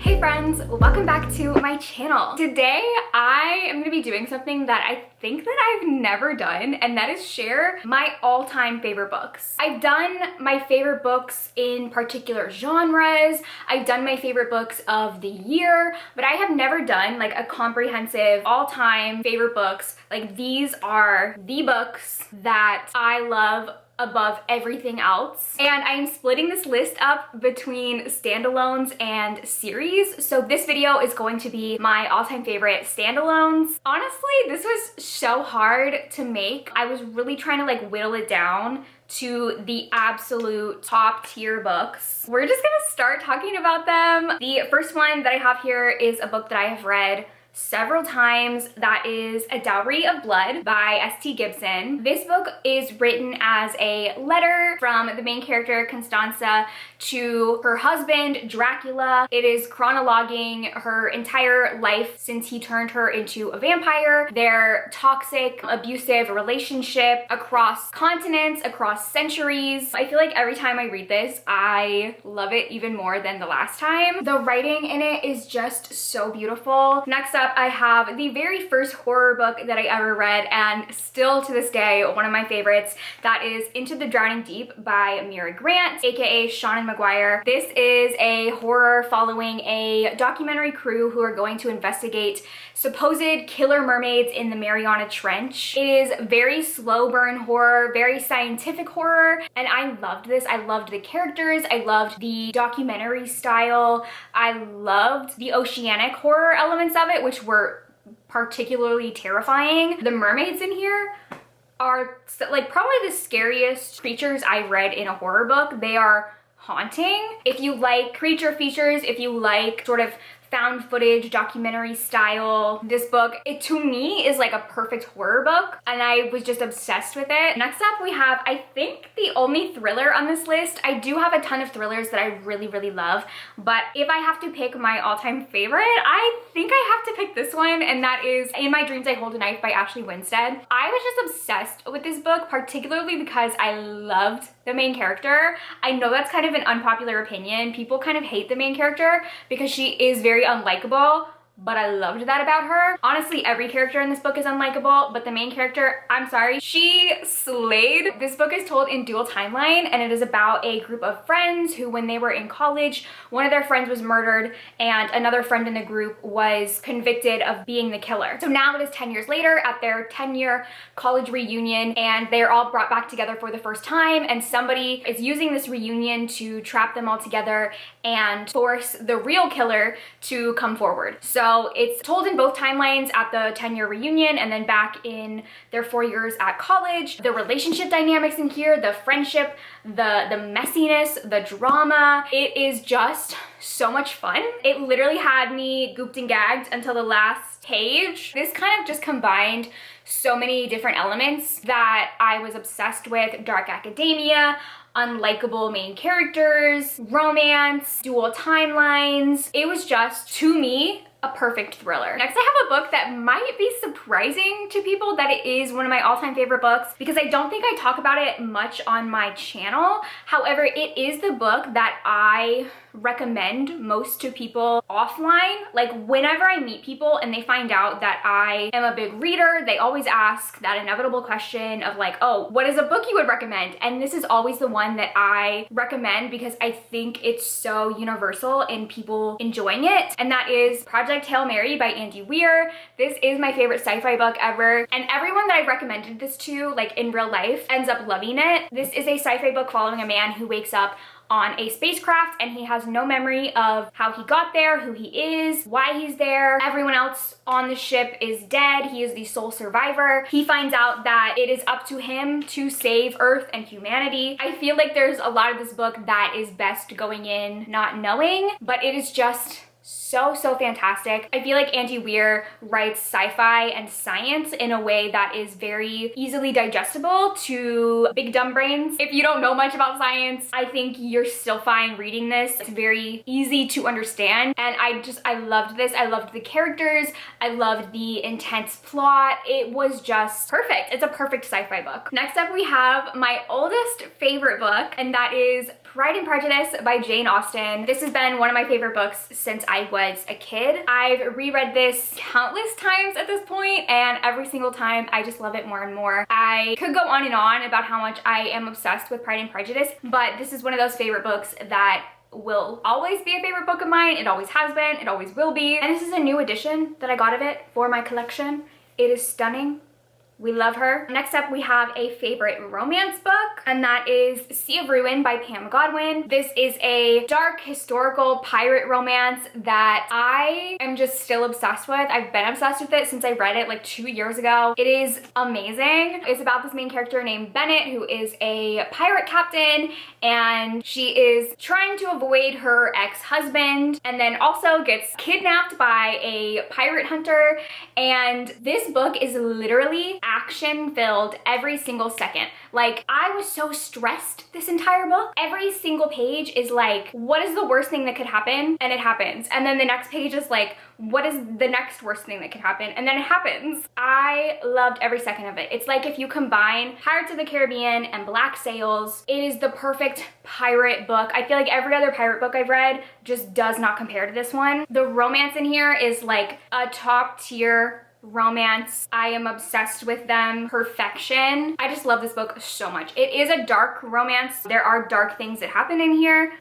Hey friends, welcome back to my channel. Today I am going to be doing something that I think that I've never done, and that is share my all-time favorite books. I've done my favorite books in particular genres, I've done my favorite books of the year, but I have never done like a comprehensive all-time favorite books. Like, these are the books that I love above everything else. And I'm splitting this list up between standalones and series. So this video is going to be my all-time favorite standalones. Honestly, this was so hard to make. I was really trying to like whittle it down to the absolute top tier books. We're just gonna start talking about them. The first one that I have here is a book that I have read several times. That is A Dowry of Blood by S.T. Gibson. This book is written as a letter from the main character Constanza to her husband Dracula. It is chronologuing her entire life since he turned her into a vampire, their toxic, abusive relationship across continents, across centuries. I feel like every time I read this, I love it even more than the last time. The writing in it is just so beautiful. Next up, I have the very first horror book that I ever read, and still to this day one of my favorites. That is Into the Drowning Deep by Mira Grant, aka Sean McGuire. This is a horror following a documentary crew who are going to investigate supposed killer mermaids in the Mariana Trench. It is very slow burn horror, very scientific horror, and I loved this. I loved the characters, I loved the documentary style, I loved the oceanic horror elements of it, which were particularly terrifying. The mermaids in here are like probably the scariest creatures I've read in a horror book. They are haunting. If you like creature features, if you like sort of found footage, documentary style, this book, it to me is like a perfect horror book, and I was just obsessed with it. Next up we have, I think, the only thriller on this list. I do have a ton of thrillers that I really love, but if I have to pick my all-time favorite, I think I have to pick this one, and that is In My Dreams I Hold a Knife by Ashley Winstead. I was just obsessed with this book, particularly because I loved the main character. I know that's kind of an unpopular opinion. People kind of hate the main character because she is very unlikable, but I loved that about her. Honestly, every character in this book is unlikable, but the main character, I'm sorry, she slayed. This book is told in dual timeline, and it is about a group of friends who, when they were in college, one of their friends was murdered and another friend in the group was convicted of being the killer. So now it is 10 years later at their 10-year college reunion, and they're all brought back together for the first time, and somebody is using this reunion to trap them all together and force the real killer to come forward. So it's told in both timelines, at the 10-year reunion and then back in their 4 years at college. The relationship dynamics in here, the friendship, the messiness, the drama, it is just so much fun. It literally had me gooped and gagged until the last page. This kind of just combined so many different elements that I was obsessed with: dark academia, unlikable main characters, romance, dual timelines. It was just, to me, a perfect thriller. Next, I have a book that might be surprising to people that it is one of my all-time favorite books, because I don't think I talk about it much on my channel. However, it is the book that I recommend most to people offline. Like, whenever I meet people and they find out that I am a big reader, they always ask that inevitable question of like, oh, what is a book you would recommend? And this is always the one that I recommend because I think it's so universal in people enjoying it, and that is Project Hail Mary by Andy Weir. This is my favorite sci-fi book ever, and everyone that I've recommended this to, like in real life, ends up loving it. This is a sci-fi book following a man who wakes up on a spacecraft and he has no memory of how he got there, who he is, why he's there. Everyone else on the ship is dead. He is the sole survivor. He finds out that it is up to him to save Earth and humanity. I feel like there's a lot of this book that is best going in not knowing, but it is just so fantastic. I feel like Andy Weir writes sci-fi and science in a way that is very easily digestible to big dumb brains. If you don't know much about science, I think you're still fine reading this. It's very easy to understand, and I loved this. I loved the characters. I loved the intense plot. It was just perfect. It's a perfect sci-fi book. Next up, we have my oldest favorite book, and that is Pride and Prejudice by Jane Austen. This has been one of my favorite books since I was a kid. I've reread this countless times at this point, and every single time I just love it more and more. I could go on and on about how much I am obsessed with Pride and Prejudice, but this is one of those favorite books that will always be a favorite book of mine. It always has been, it always will be. And this is a new edition that I got of it for my collection. It is stunning. We love her. Next up, we have a favorite romance book, and that is Sea of Ruin by Pam Godwin. This is a dark historical pirate romance that I am just still obsessed with. I've been obsessed with it since I read it like 2 years ago. It is amazing. It's about this main character named Bennett, who is a pirate captain, and she is trying to avoid her ex-husband, and then also gets kidnapped by a pirate hunter. And this book is literally action filled every single second. Like, I was so stressed this entire book. Every single page is like, what is the worst thing that could happen? And it happens. And then the next page is like, what is the next worst thing that could happen? And then it happens. I loved every second of it. It's like if you combine Pirates of the Caribbean and Black Sails, it is the perfect pirate book. I feel like every other pirate book I've read just does not compare to this one. The romance in here is like a top tier romance. I am obsessed with them. Perfection. I just love this book so much. It is a dark romance. There are dark things that happen in here,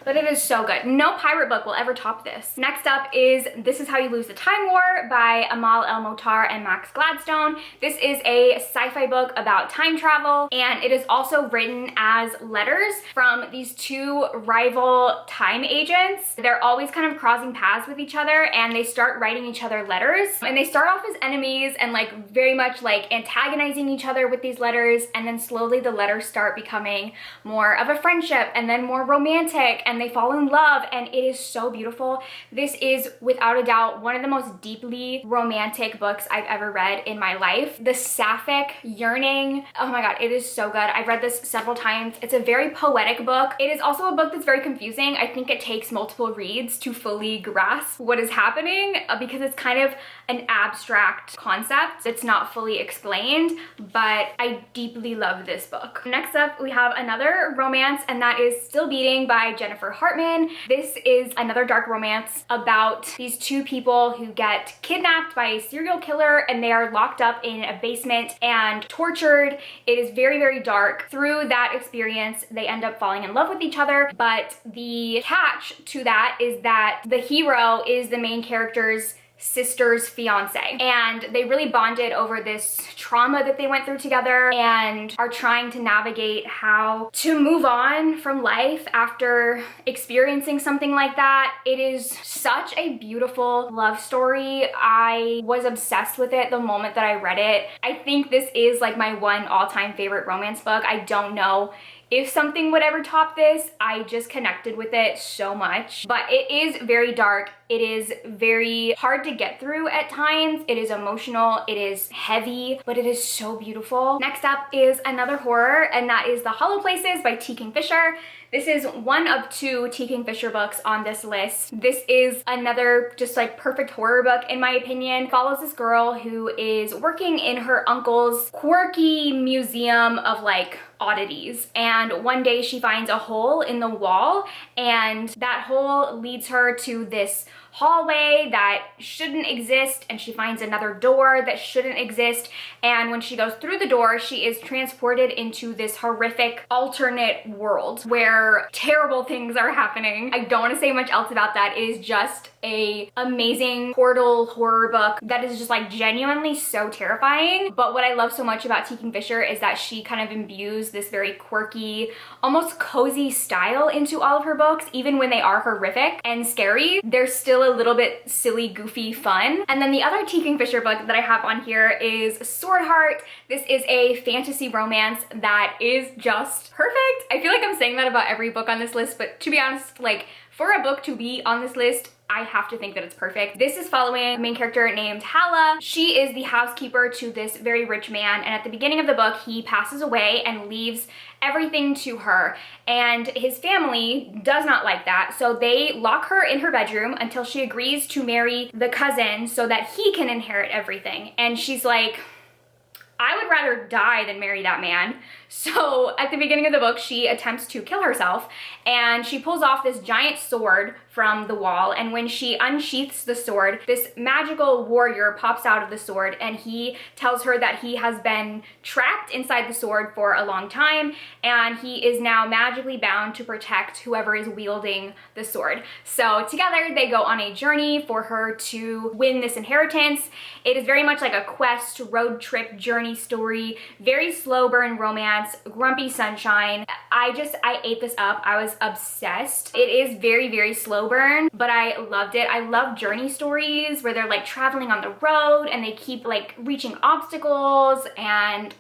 but it is so good. No pirate book will ever top this. Next up is This Is How You Lose the Time War by Amal El-Mohtar and Max Gladstone. This is a sci-fi book about time travel, and it is also written as letters from these two rival time agents. They're always kind of crossing paths with each other, and they start writing each other letters, and they start off as enemies and like very much like antagonizing each other with these letters, and then slowly the letters start becoming more of a friendship and then more romantic, and they fall in love, and it is so beautiful. This is without a doubt one of the most deeply romantic books I've ever read in my life. The sapphic yearning, oh my god, it is so good. I've read this several times. It's a very poetic book. It is also a book that's very confusing. I think it takes multiple reads to fully grasp what is happening because it's kind of an abstract concept. It's not fully explained, but I deeply love this book. Next up, we have another romance, and that is Still Beating by Jennifer Hartman. This is another dark romance about these two people who get kidnapped by a serial killer, and they are locked up in a basement and tortured. It is very, very dark. Through that experience, they end up falling in love with each other, but the catch to that is that the hero is the main character's sister's fiance, and they really bonded over this trauma that they went through together and are trying to navigate how to move on from life after experiencing something like that. It is such a beautiful love story. I was obsessed with it the moment that I read it. I think this is like my one all-time favorite romance book. I don't know if something would ever top this. I just connected with it so much. But it is very dark. It is very hard to get through at times. It is emotional. It is heavy, but it is so beautiful. Next up is another horror, and that is The Hollow Places by T. Kingfisher. This is one of two T. Kingfisher books on this list. This is another just like perfect horror book in my opinion. Follows this girl who is working in her uncle's quirky museum of like oddities, and one day she finds a hole in the wall, and that hole leads her to this hallway that shouldn't exist, and she finds another door that shouldn't exist, and when she goes through the door, she is transported into this horrific alternate world where terrible things are happening. I don't want to say much else about that. It is just a amazing portal horror book that is just like genuinely so terrifying. But what I love so much about T. Kingfisher is that she kind of imbues this very quirky, almost cozy style into all of her books. Even when they are horrific and scary, they're still a little bit silly, goofy fun. And then the other T. Kingfisher book that I have on here is Sword Heart. This is a fantasy romance that is just perfect. I feel like I'm saying that about every book on this list, but to be honest, like for a book to be on this list, I have to think that it's perfect. This is following a main character named Hala. She is the housekeeper to this very rich man, and at the beginning of the book, he passes away and leaves everything to her, and his family does not like that, so they lock her in her bedroom until she agrees to marry the cousin so that he can inherit everything. And she's like, I would rather die than marry that man. So at the beginning of the book, she attempts to kill herself, and she pulls off this giant sword from the wall, and when she unsheaths the sword, this magical warrior pops out of the sword, and he tells her that he has been trapped inside the sword for a long time, and he is now magically bound to protect whoever is wielding the sword. So together they go on a journey for her to win this inheritance. It is very much like a quest, road trip, journey story, very slow burn romance, grumpy sunshine. I ate this up. I was obsessed. It is very, very slow burn, but I loved it. I love journey stories where they're like traveling on the road and they keep like reaching obstacles, and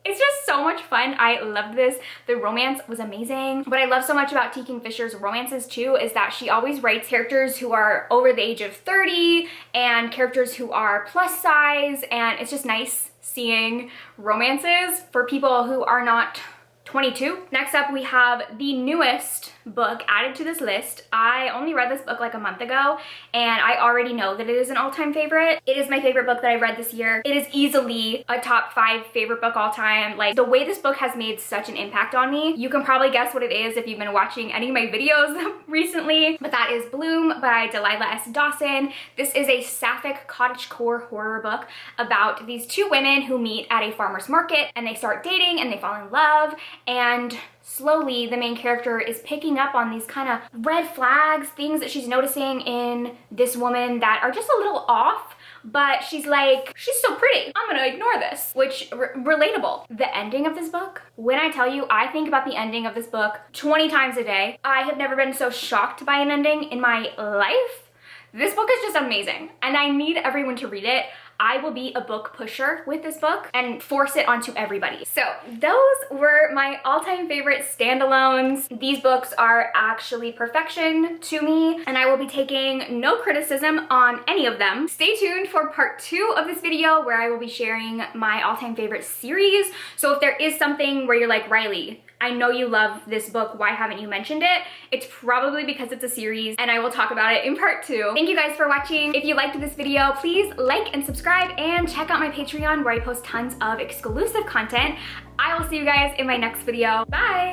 it's just so much fun. I loved this. The romance was amazing. What I love so much about T. Kingfisher's romances too is that she always writes characters who are over the age of 30 and characters who are plus size, and it's just nice seeing romances for people who are not 22. Next up, we have the newest book added to this list. I only read this book like a month ago, and I already know that it is an all-time favorite. It is my favorite book that I read this year. It is easily a top 5 favorite book all time. Like, the way this book has made such an impact on me, you can probably guess what it is if you've been watching any of my videos recently, but that is Bloom by Delilah S. Dawson. This is a sapphic cottagecore horror book about these two women who meet at a farmer's market, and they start dating and they fall in love, and slowly the main character is picking up on these kind of red flags, things that she's noticing in this woman that are just a little off, but she's like, she's so pretty, I'm gonna ignore this, which relatable. The ending of this book, when I tell you, I think about the ending of this book 20 times a day. I have never been so shocked by an ending in my life. This book is just amazing, and I need everyone to read it. I will be a book pusher with this book and force it onto everybody. So those were my all-time favorite standalones. These books are actually perfection to me, and I will be taking no criticism on any of them. Stay tuned for part 2 of this video where I will be sharing my all-time favorite series. So if there is something where you're like, Riley, I know you love this book, why haven't you mentioned it? It's probably because it's a series, and I will talk about it in part 2. Thank you guys for watching. If you liked this video, please like and subscribe, and check out my Patreon where I post tons of exclusive content. I will see you guys in my next video. Bye!